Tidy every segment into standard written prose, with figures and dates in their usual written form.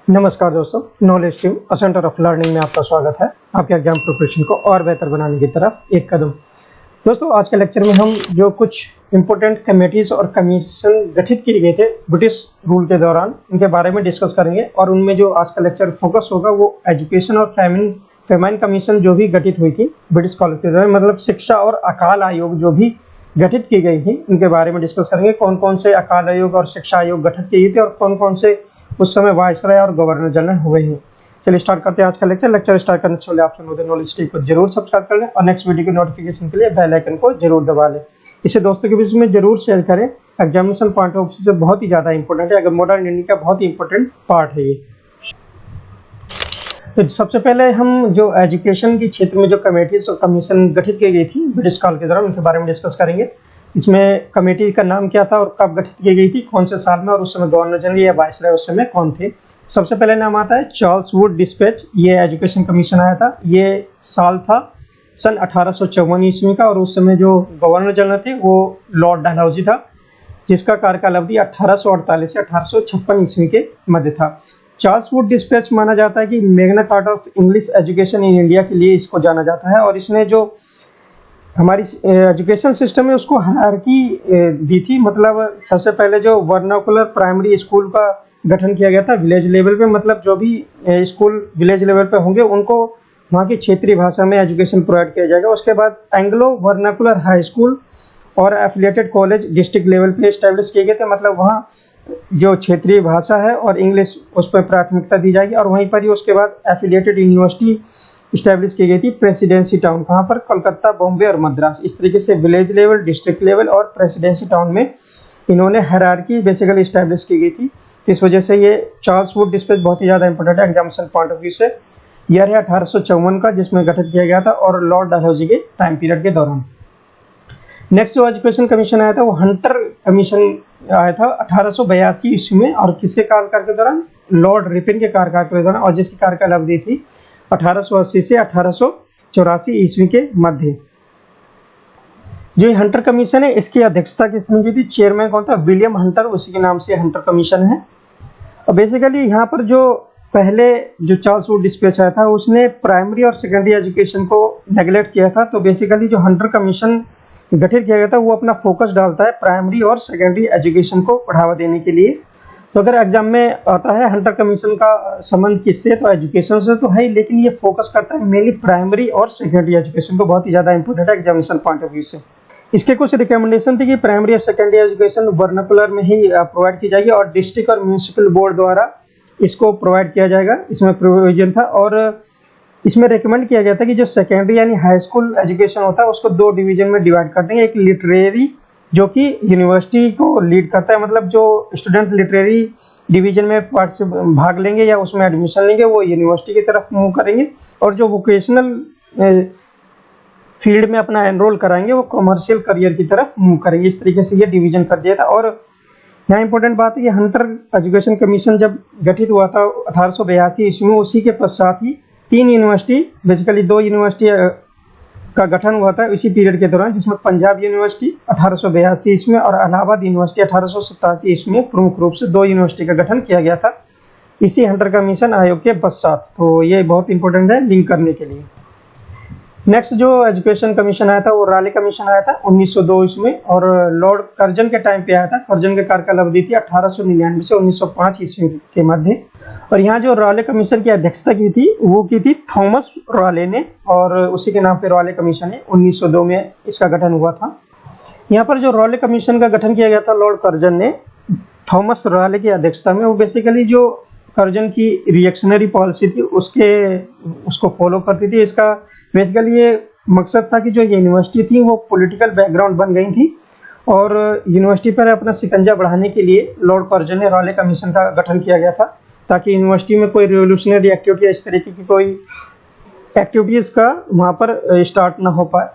नमस्कार दोस्तों, knowledge team centre of learning में आपका स्वागत है। आपके एग्जाम प्रिपरेशन को और बेहतर बनाने की तरफ एक कदम। दोस्तों, आज के लेक्चर में हम जो कुछ इंपॉर्टेंट कमेटीज और कमीशन गठित किए गए थे ब्रिटिश रूल के दौरान, उनके बारे में डिस्कस करेंगे। और उनमें जो आज का लेक्चर फोकस होगा वो एजुकेशन और फेमाइन कमीशन जो भी गठित हुई थी ब्रिटिश कॉलेज के दौरान, मतलब शिक्षा और अकाल आयोग जो भी गठित की गई थी, उनके बारे में डिस्कस करेंगे। कौन कौन से अकाल आयोग और शिक्षा आयोग गठित किए थे और कौन कौन से उस समय वायसराय और गवर्नर जनरल हुए हैं। चलिए स्टार्ट करते हैं आज का लेक्चर। लेक्चर स्टार्ट करने से पहले आप नॉलेज टीवी को जरूर सब्सक्राइब कर लें और नेक्स्ट वीडियो की नोटिफिकेशन के लिए बेल आइकन को जरूर दबा लें। इसे दोस्तों के बीच में जरूर शेयर करें। एग्जामिनेशन पॉइंट ऑफ व्यू से बहुत ही ज्यादा इंपॉर्टेंट है, अगर मॉडर्न इंडिया का बहुत ही इंपॉर्टेंट पार्ट है ये। तो सबसे पहले हम जो एजुकेशन के क्षेत्र में जो कमेटीज और कमीशन गठित की गई थी ब्रिटिश काल के दौरान, उनके बारे में डिस्कस करेंगे। इसमें कमेटी का नाम क्या था और कब गठित की गई थी, कौन से साल में, और उस समय गवर्नर जनरल या वायसराय उस समय कौन थे। सबसे पहले नाम आता है चार्ल्स वुड डिस्पैच। ये एजुकेशन कमीशन आया था। ये साल था सन 1854 ईस्वी का, और उस समय जो गवर्नर जनरल थे वो लॉर्ड डलहौजी था, जिसका कार्यकाल अवधि 1848 से 1856 ईस्वी के मध्य था। चार्ल्स वुड डिस्पैच माना जाता है कि Magna carta of English education in India के लिए इसको जाना जाता है। और इसने जो हमारी एजुकेशन सिस्टम है उसको हायरार्की दी थी। मतलब सबसे पहले जो वर्नाकुलर प्राइमरी स्कूल का गठन किया गया था विलेज लेवल पे, मतलब जो भी स्कूल विलेज लेवल पे होंगे उनको वहाँ की क्षेत्रीय भाषा में एजुकेशन प्रोवाइड किया जाएगा। उसके बाद एंग्लो वर्नाकुलर हाई स्कूल और एफिलिएटेड कॉलेज डिस्ट्रिक्ट लेवल पे स्टैब्लिश किए गए थे। मतलब वहाँ जो क्षेत्रीय भाषा है और इंग्लिश, उस पर प्राथमिकता दी जाएगी। और वहीं पर ही उसके बाद एफिलिएटेड यूनिवर्सिटी स्टैब्लिश की गई थी प्रेसिडेंसी टाउन, कहाँ पर, कलकत्ता, बॉम्बे और मद्रास। इस तरीके से विलेज लेवल, डिस्ट्रिक्ट लेवल और प्रेसिडेंसी टाउन में इन्होंने हायरार्की बेसिकली स्टैब्लिश की गई थी। इस वजह से ये चार्ल्स वुड डिस्पैच बहुत ही ज्यादा इंपॉर्टेंट है एग्जामिनेशन पॉइंट ऑफ व्यू से। ईयर है 1854 का, जिसमें गठित किया गया था और लॉर्ड डलहौजी के टाइम पीरियड के दौरान। नेक्स्ट जो एजुकेशन कमीशन आया था वो हंटर कमीशन आया था 1882 ईस्वी में, और किसके कार्यकाल के दौरान, लॉर्ड रिपन के कार्यकाल के दौरान, और जिसकी कार्यकाल अवधि थी 1880 से 1884 ईस्वी के मध्य। जो हंटर कमीशन है इसकी अध्यक्षता किसने की थी, चेयरमैन कौन था, विलियम हंटर, उसी के नाम से हंटर कमीशन है। और बेसिकली यहाँ पर जो पहले जो चार्ल्स वुड डिस्पैच आया था उसने प्राइमरी और सेकेंडरी एजुकेशन को नेग्लेक्ट किया था। तो बेसिकली जो हंटर कमीशन गठित किया गया था वो अपना फोकस डालता है प्राइमरी और सेकेंडरी एजुकेशन को बढ़ावा देने के लिए। तो अगर एग्जाम में आता है हंटर कमीशन का संबंध किससे, तो एजुकेशन से तो है, लेकिन ये फोकस करता है मेनली प्राइमरी और सेकेंडरी एजुकेशन को, बहुत ही ज्यादा इंपॉर्टेंट है एग्जामिनेशन पॉइंट ऑफ व्यू से। इसके कुछ रिकमेंडेशन थी कि प्राइमरी और सेकेंडरी एजुकेशन वर्नाकुलर में ही प्रोवाइड की जाएगी और डिस्ट्रिक्ट और म्यूनिसिपल बोर्ड द्वारा इसको प्रोवाइड किया जाएगा, इसमें प्रोविजन था। और इसमें रिकमेंड किया गया था कि जो सेकेंडरी यानी हाई स्कूल एजुकेशन होता है उसको दो डिवीजन में डिवाइड कर देंगे। एक लिटरेरी जो कि यूनिवर्सिटी को लीड करता है, मतलब जो स्टूडेंट लिटरेरी डिवीजन में भाग लेंगे या उसमें एडमिशन लेंगे वो यूनिवर्सिटी की तरफ मूव करेंगे, और जो वोकेशनल फील्ड में अपना एनरोल कराएंगे वो कमर्शियल करियर की तरफ मूव करेंगे। इस तरीके से ये डिवीजन कर दिया था। और यहाँ इंपॉर्टेंट बात है कि हंटर एजुकेशन कमीशन जब गठित हुआ था 1882 ईस्वी में, उसी के पश्चात ही 3 यूनिवर्सिटी, बेसिकली 2 यूनिवर्सिटी का गठन हुआ था इसी पीरियड के दौरान, जिसमें पंजाब यूनिवर्सिटी 1882 ईस्वी में और इलाहाबाद यूनिवर्सिटी 1887 ईस्वी में प्रमुख रूप से 2 यूनिवर्सिटी का गठन किया गया था इसी हंटर कमीशन आयोग के पश्चात। तो ये बहुत इंपॉर्टेंट है लिंक करने के लिए। नेक्स्ट जो एजुकेशन कमीशन आया था वो राले कमीशन आया था 1902 ईस्वी में, और लॉर्ड कर्जन के टाइम पे आया था। कर्जन के कार्यकाल अवधि थी 1899 से 1905 ईस्वी के मध्य। और यहाँ जो राले कमीशन की अध्यक्षता की थी वो की थी थॉमस राले ने, और उसी के नाम पे राले कमीशन है। 1902 में इसका गठन हुआ था। यहाँ पर जो राले कमीशन का गठन किया गया था लॉर्ड कर्जन ने थॉमस राले की अध्यक्षता में, वो बेसिकली जो कर्जन की रिएक्शनरी पॉलिसी थी उसको फॉलो करती थी। इसका बेसिकली ये मकसद था कि जो यूनिवर्सिटी थी वो पॉलिटिकल बैकग्राउंड बन गई थी, और यूनिवर्सिटी पर अपना शिकंजा बढ़ाने के लिए लॉर्ड कर्जन ने राले कमीशन का गठन किया गया था, ताकि यूनिवर्सिटी में कोई रिवोल्यूशनरी एक्टिविटी, इस तरीके की कोई एक्टिविटीज का वहाँ पर स्टार्ट ना हो पाए।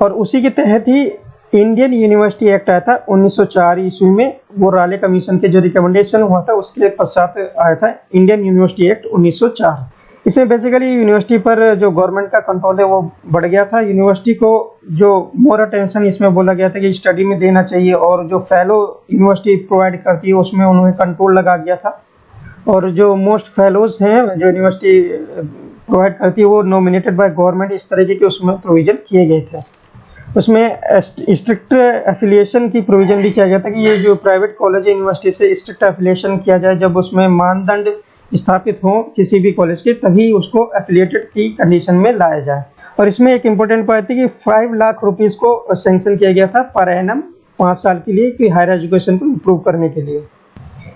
और उसी के तहत ही इंडियन यूनिवर्सिटी एक्ट आया था 1904 ईस्वी में। वो राले कमीशन के जो रिकमेंडेशन हुआ था उसके पश्चात आया था इंडियन यूनिवर्सिटी एक्ट 1904। इसमें बेसिकली यूनिवर्सिटी पर जो गवर्नमेंट का कंट्रोल है वो बढ़ गया था। यूनिवर्सिटी को जो मोर अटेंशन इसमें बोला गया था कि स्टडी में देना चाहिए, और जो फेलो यूनिवर्सिटी प्रोवाइड करती है उसमें उन्होंने कंट्रोल लगा दिया था। और जो मोस्ट फेलोज हैं जो यूनिवर्सिटी प्रोवाइड करती है वो नॉमिनेटेड बाय गवर्नमेंट, इस तरीके के उसमें प्रोविजन किए गए थे। उसमें स्ट्रिक्ट एफिलिएशन की प्रोविजन भी किया गया था कि ये जो प्राइवेट कॉलेज यूनिवर्सिटी से स्ट्रिक्ट एफिलिएशन किया जाए, जब उसमें मानदंड स्थापित हो किसी भी कॉलेज के, तभी उसको एफिलिएटेड की कंडीशन में लाया जाए। और इसमें एक इम्पोर्टेंट पॉइंट थी कि 5 लाख रुपीस को सैंक्शन किया गया था पर एनम 5 साल के लिए कि हायर एजुकेशन को इम्प्रूव करने के लिए।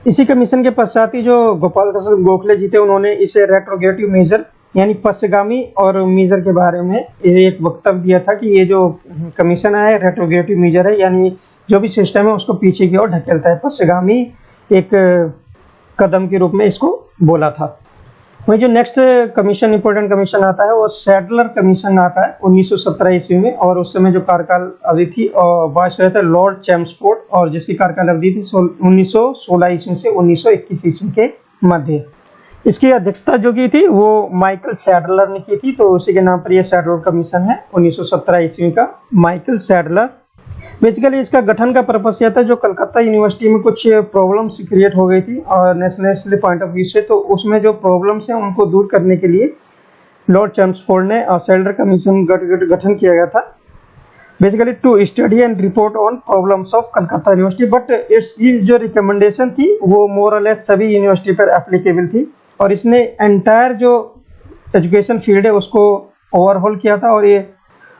इसी कमीशन के पश्चात ही जो गोपाल कृष्ण गोखले जी थे उन्होंने इसे रेट्रोगेटिव मेजर यानी पश्चगामी और मेजर के बारे में एक वक्तव्य दिया था कि ये जो कमीशन है रेट्रोगेटिव मेजर है, यानी जो भी सिस्टम है उसको पीछे की ओर ढकेलता है। पश्चगामी एक कदम के रूप में इसको बोला था। वही जो नेक्स्ट कमीशन इंपॉर्टेंट कमीशन आता है वो सैडलर कमीशन आता है 1917 ईस्वी में, और उस समय जो कार्यकाल अवधि थी और वाइसरॉय थे लॉर्ड चैम्सफोर्ड, और जिसकी कार्यकाल अवधि थी 1916 ईस्वी से 1921 ईस्वी के मध्य। इसकी अध्यक्षता जो की थी वो माइकल सैडलर ने की थी, तो उसी के नाम पर यह सैडलर कमीशन है 1917 ईस्वी का, माइकल सैडलर। बेसिकली इसका गठन का पर्पस यह था जो कलकत्ता यूनिवर्सिटी में कुछ प्रॉब्लम्स क्रिएट हो गई थी और नेशनलिस्ट पॉइंट ऑफ व्यू से, तो उसमें जो प्रॉब्लम्स हैं उनको दूर करने के लिए लॉर्ड चैम्सफोर्ड ने सैडलर कमीशन गठन किया गया था, basically to study and report on problems of Calcutta university. But इसकी जो रिकमेंडेशन थी वो मोर और लेस सभी यूनिवर्सिटी पर एप्लीकेबल थी, और इसने एंटायर जो एजुकेशन फील्ड है उसको ओवरहॉल किया था। और ये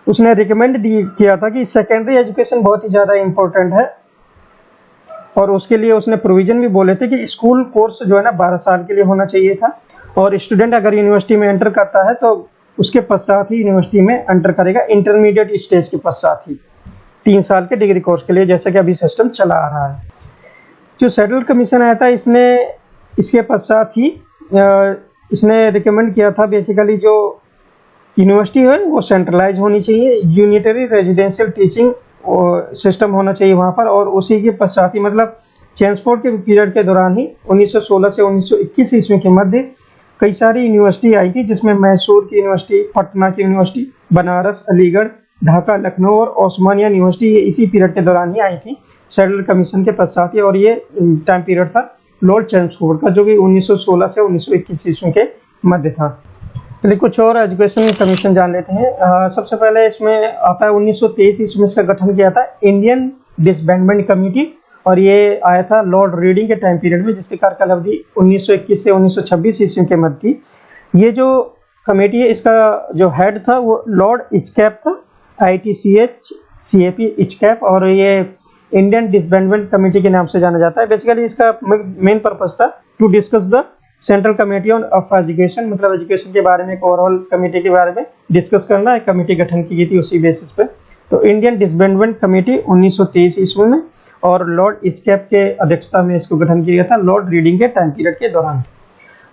उसने रिकमेंड किया था कि सेकेंडरी एजुकेशन बहुत ही ज़्यादा इम्पोर्टेंट है, और उसके लिए उसने प्रोविजन भी बोले थे कि स्कूल कोर्स जो है ना 12 साल के लिए होना चाहिए था, और स्टूडेंट अगर यूनिवर्सिटी में एंटर करता है तो उसके पश्चात ही यूनिवर्सिटी में एंटर करेगा, इंटरमीडिएट स्टेज के पश्चात ही 3 साल के डिग्री कोर्स के लिए, जैसा कि अभी सिस्टम चला आ रहा है। जो सैडलर कमीशन आया था इसने इसके पश्चात ही इसने रिकमेंड किया था बेसिकली जो यूनिवर्सिटी है वो सेंट्रलाइज होनी चाहिए, यूनिटरी रेजिडेंशियल टीचिंग सिस्टम होना चाहिए वहाँ पर। और उसी के पश्चात ही मतलब चैम्सफोर्ड के पीरियड के दौरान ही 1916 से 1921 ईस्वी के मध्य कई सारी यूनिवर्सिटी आई थी, जिसमें मैसूर की यूनिवर्सिटी, पटना की यूनिवर्सिटी, बनारस, अलीगढ़, ढाका, लखनऊ और ओस्मानिया यूनिवर्सिटी ये इसी पीरियड के दौरान ही आई थी सैडलर कमीशन के पश्चात ही। और ये टाइम पीरियड था लॉर्ड चैम्सफोर्ड का जो कि 1916 से 1921 ईस्वी के मध्य था। चलिए कुछ और एजुकेशन कमीशन जान लेते हैं। सबसे पहले इसमें आता है 1923 ईस्वी में इसका गठन किया था इंडियन डिसबैंडमेंट कमेटी, और ये आया था लॉर्ड रीडिंग के टाइम पीरियड में, जिसकी कार्यकाल अवधि 1921 से 1926 ईस्वी के मध्य थी। ये जो कमेटी है इसका जो हेड था वो लॉर्ड इचकैप था, ITCHCAP इचकैप, और ये इंडियन डिसबैंडमेंट कमेटी के नाम से जाना जाता है। बेसिकली इसका मेन पर्पस था to discuss the central committee of education, मतलब एजुकेशन के बारे में एक ओवरऑल कमेटी के बारे में डिस्कस करना, एक कमेटी गठन की गई थी उसी बेसिस पे। तो इंडियन डिसबैंडमेंट कमेटी 1923 ईस्वी में, और लॉर्ड इचकैप के अध्यक्षता में इसको गठन किया गया था लॉर्ड रीडिंग के टाइम पीरियड के दौरान।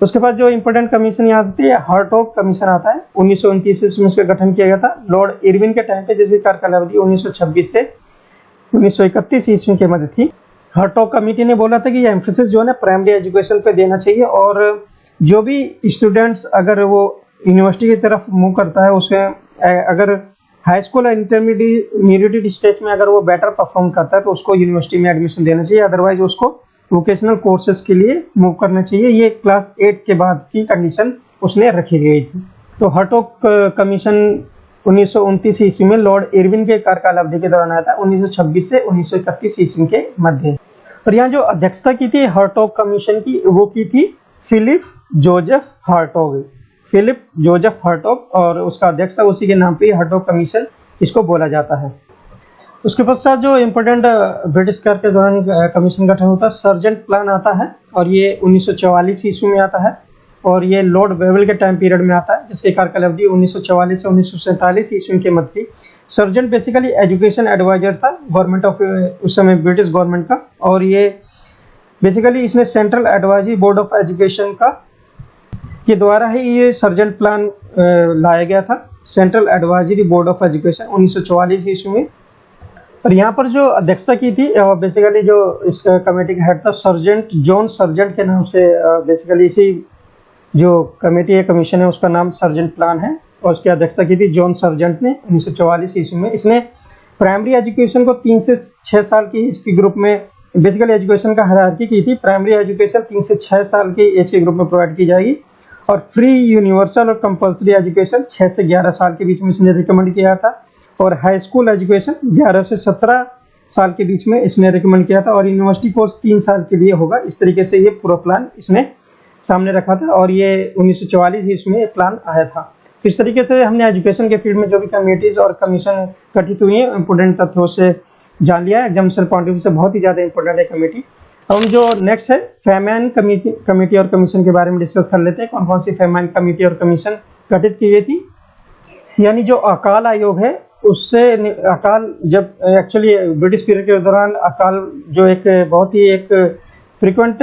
उसके बाद जो इंपोर्टेंट कमीशन यहाँ आती है हार्टोग कमीशन आता है 1929 ईस्वी में इसका गठन किया गया था लॉर्ड इरविन के टाइम पे, जिसकी कार्यकाल अवधि 1926 से 1931 ईस्वी के मध्य थी। हार्टोग कमेटी ने बोला था कि ये एम्फेसिस जो है ना प्राइमरी एजुकेशन पे देना चाहिए, और जो भी स्टूडेंट्स अगर वो यूनिवर्सिटी की तरफ मूव करता है उसमें अगर हाई स्कूल और इंटरमीडिएट स्टेज में अगर वो बेटर परफॉर्म करता है तो उसको यूनिवर्सिटी में एडमिशन देना चाहिए, अदरवाइज उसको वोकेशनल कोर्सेज के लिए मूव करना चाहिए। ये क्लास 8 के बाद की कंडीशन उसने रखी गई थी। तो हार्टोग कमीशन 1929 ईस्वी में लॉर्ड इरविन के कार्यकाल अवधि के दौरान आया था 1926 से 1931 ईस्वी के मध्य। और यहाँ जो अध्यक्षता की थी हार्टोग कमीशन की वो की थी Philip Joseph Hartog, Philip Joseph Hartog, और उसका अध्यक्षता उसी के नाम पे हार्टोग कमीशन इसको बोला जाता है। उसके पश्चात जो इम्पोर्टेंट ब्रिटिश काल के दौरान कमीशन गठन होता है सर्जेंट प्लान आता है, और ये 1944 ईस्वी में आता है, और ये लॉर्ड वेवल के टाइम पीरियड में आता है, जिसके कार्यकाल अवधि 1944 से 1947 ईस्वी के मध्य। सर्जेंट बेसिकली एजुकेशन एडवाइजर था गवर्नमेंट ऑफ उस समय ब्रिटिश गवर्नमेंट का, और ये बेसिकली इसने central advisory board of education का के द्वारा ही ये सर्जेंट प्लान लाया गया था, central advisory board of education 1944 ईस्वी में। और यहाँ पर जो अध्यक्षता की थी बेसिकली जो इस कमेटी का हेड था सर्जेंट जॉन सर्जेंट के नाम से, बेसिकली इसी जो कमेटी है कमीशन है उसका नाम सर्जेंट प्लान है, और उसकी अध्यक्षता की थी जॉन सर्जेंट ने 1944 ईस्वी में। इसने प्राइमरी एजुकेशन को 3 से 6 साल की इसकी ग्रुप में बेसिकली एजुकेशन का हायरार्की की थी। प्राइमरी एजुकेशन 3 से 6 साल की एज के ग्रुप में प्रोवाइड की जाएगी और फ्री यूनिवर्सल और कंपलसरी एजुकेशन 6 से 11 साल के बीच में इसने रिकमेंड किया था और हाई स्कूल एजुकेशन 11 से 17 साल के बीच में इसने रिकमेंड किया था और यूनिवर्सिटी कोर्स 3 साल के लिए होगा। इस तरीके से ये पूरा प्लान इसने सामने रखा था और ये 1944 ही इसमें प्लान आया था। इस तरीके से हमने एजुकेशन के फील्ड में जो भी कमेटीज और कमीशन गठित हुई हैं इंपोर्टेंट तथ्यों से जान लिया। एग्जामिनेशन पॉइंट ऑफ व्यू से बहुत ही ज़्यादा इंपॉर्टेंट है कमेटी। अब हम जो नेक्स्ट है फेमैन कमेटी और कमीशन के बारे में डिस्कस कर लेते हैं। कौन कौन सी फेमैन कमेटी और कमीशन गठित की गई थी। यानी जो अकाल आयोग है उससे अकाल जब एक्चुअली ब्रिटिश पीरियड के दौरान अकाल जो एक बहुत ही एक फ्रिक्वेंट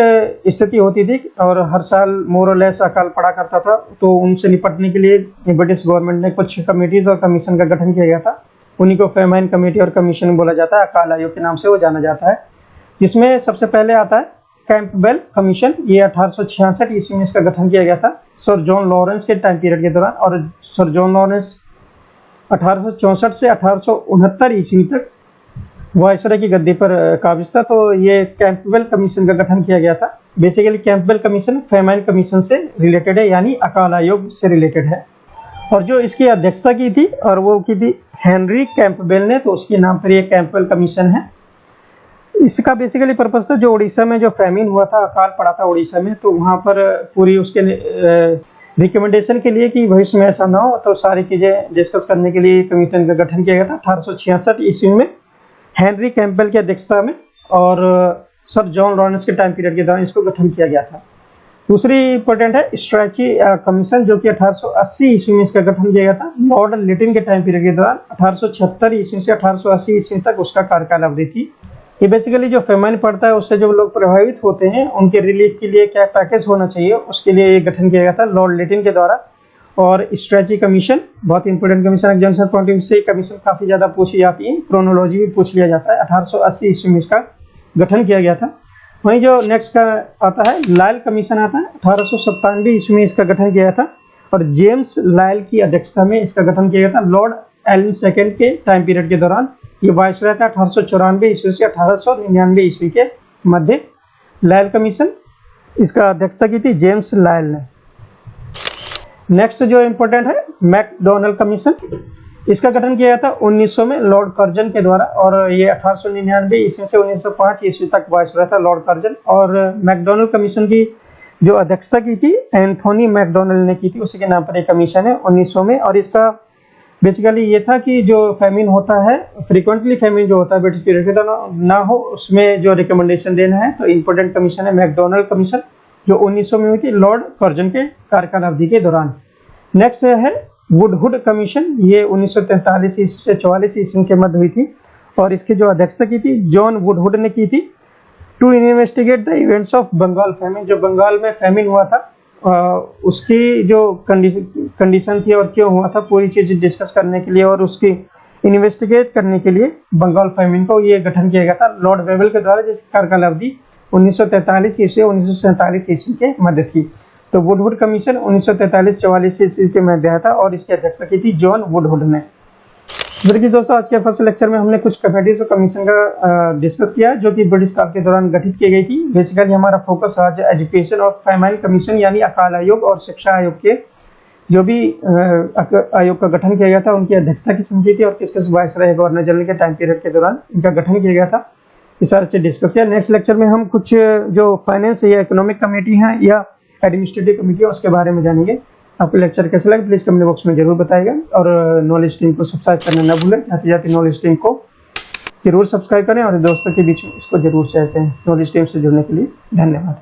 स्थिति होती थी और हर साल मोर और लेस अकाल पड़ा करता था, तो उनसे निपटने के लिए ब्रिटिश गवर्नमेंट ने कुछ कमेटीज और कमीशन का गठन किया गया था। उन्हीं को फेमाइन कमेटी और कमीशन बोला जाता है, अकाल आयोग के नाम से वो जाना जाता है। जिसमें सबसे पहले आता है कैंपबेल कमीशन। ये 1866 ईस्वी में इसका गठन किया गया था सर जॉन लॉरेंस के टाइम पीरियड के दौरान और सर जॉन लॉरेंस 1864 से 1869 ईस्वी तक वायसराय की गद्दी पर काबिज था। तो ये कैंपबेल कमीशन का गठन किया गया था। Basically Campbell commission famine commission से रिलेटेड है, यानी अकाल आयोग से रिलेटेड है। और जो इसकी अध्यक्षता की थी और वो की थी हेनरी कैंपबेल ने, तो उसके नाम पर ये कैंपबेल कमीशन है। इसका बेसिकली पर्पस था जो उड़ीसा में जो फैमिन हुआ था, अकाल पड़ा था उड़ीसा में, तो वहाँ पर पूरी उसके रिकमेंडेशन के लिए कि भविष्य में ऐसा ना हो, तो सारी चीज़ें डिस्कस करने के लिए कमीशन का गठन किया गया था 1866 ईस्वी में हेनरी कैंपबेल की अध्यक्षता में और सर जॉन लॉरेंस के टाइम पीरियड के दौरान इसको गठन किया गया था। दूसरी इंपॉर्टेंट है स्ट्रैची कमीशन, जो कि 1880 ईस्वी में इसका गठन किया गया था लॉर्ड लिटिन के टाइम पीरियड के दौरान। 1876 ईस्वी से 1880 ईस्वी तक उसका कार्यकाल अवधि थी। ये बेसिकली जो फेमाइन पड़ता है उससे जो लोग प्रभावित होते हैं उनके रिलीफ के लिए क्या पैकेज होना चाहिए, उसके लिए ये गठन किया गया था लॉर्ड लिटिन के द्वारा। और स्ट्रैची कमीशन बहुत important commission, examination point of view से कमीशन काफी ज्यादा पूछी जाती है, क्रोनोलॉजी भी पूछ लिया जाता है। 1880 ईस्वी में इसका गठन किया गया था। वहीं जो नेक्स्ट का आता है लायल कमीशन आता है, 1897 ईस्वी में इसका गठन किया था और जेम्स लायल की अध्यक्षता में इसका गठन किया गया था लॉर्ड एलन सेकेंड के टाइम पीरियड के दौरान। ये वायसराय था 1894 ईस्वी से 1899 ईस्वी के मध्य। लायल कमीशन इसका अध्यक्षता की थी जेम्स लायल ने। नेक्स्ट जो इंपॉर्टेंट है मैकडोनल्ड कमीशन, इसका गठन किया गया था 1900 में लॉर्ड कर्जन के द्वारा और ये 1899 ईस्वी से 1905 ईस्वी तक वायसराय था लॉर्ड कर्जन। और मैकडोनल्ड कमीशन की जो अध्यक्षता की थी एंथोनी मैकडोनल्ड ने की थी, उसी के नाम पर एक कमीशन है 1900 में। और इसका बेसिकली ये था कि जो फेमिन होता है, फ्रीक्वेंटली फेमिन जो होता है ब्रिटिश पीरियड के दौरान ना हो, उसमें जो रिकमेंडेशन देना है, तो इंपॉर्टेंट कमीशन है मैकडोनल्ड कमीशन जो 1900 में हुई थी लॉर्ड कर्जन के कार्यकाल अवधि के दौरान। नेक्स्ट है वुडहुड कमीशन, ये 1943 ईस्वी से 44 ईस्वी के मध्य हुई थी और इसकी जो अध्यक्षता की थी जॉन वुडहुड ने की थी to investigate the events of Bengal famine. जो बंगाल में फेमिन हुआ था उसकी जो कंडीशन थी और क्यों हुआ था, पूरी चीज डिस्कस करने के लिए और उसकी इन्वेस्टिगेट करने के लिए बंगाल फेमिन को ये गठन किया गया था लॉर्ड वेबल के द्वारा, जिसकी कार्यकाल अवधि 1943 ईस्वी से 1947 ईस्वी के मध्य थी। तो वुडहुड कमीशन 1943-44 ईस्वी के मध्य आया था और इसकी अध्यक्षता की थी जॉन वुडहुड ने। जैसे दोस्तों आज के फर्स्ट लेक्चर में हमने कुछ कमेटीज और कमीशन का डिस्कस किया जो कि ब्रिटिश काल के दौरान गठित की गई थी। बेसिकली हमारा फोकस आज एजुकेशन और फेमाइन कमीशन यानी अकाल आयोग और शिक्षा आयोग के जो भी आयोग का गठन किया गया था उनकी अध्यक्षता किसने की थी और किस किस वायसराय गवर्नर जनरल के टाइम पीरियड के दौरान इनका गठन किया गया था, ये सारे चीज डिस्कस किया। नेक्स्ट लेक्चर में हम कुछ जो फाइनेंस या इकोनॉमिक कमेटी है या एडमिनिस्ट्रेटिव कमेटी है उसके बारे में जानेंगे। आपको लेक्चर कैसे लगे प्लीज कमेंट बॉक्स में जरूर बताइएगा और नॉलेज स्ट्रीम को सब्सक्राइब करना न भूलें। जाते जाते नॉलेज स्ट्रीम को जरूर सब्सक्राइब करें और दोस्तों के बीच में इसको जरूर शेयर करें। नॉलेज स्ट्रीम से जुड़ने के लिए धन्यवाद।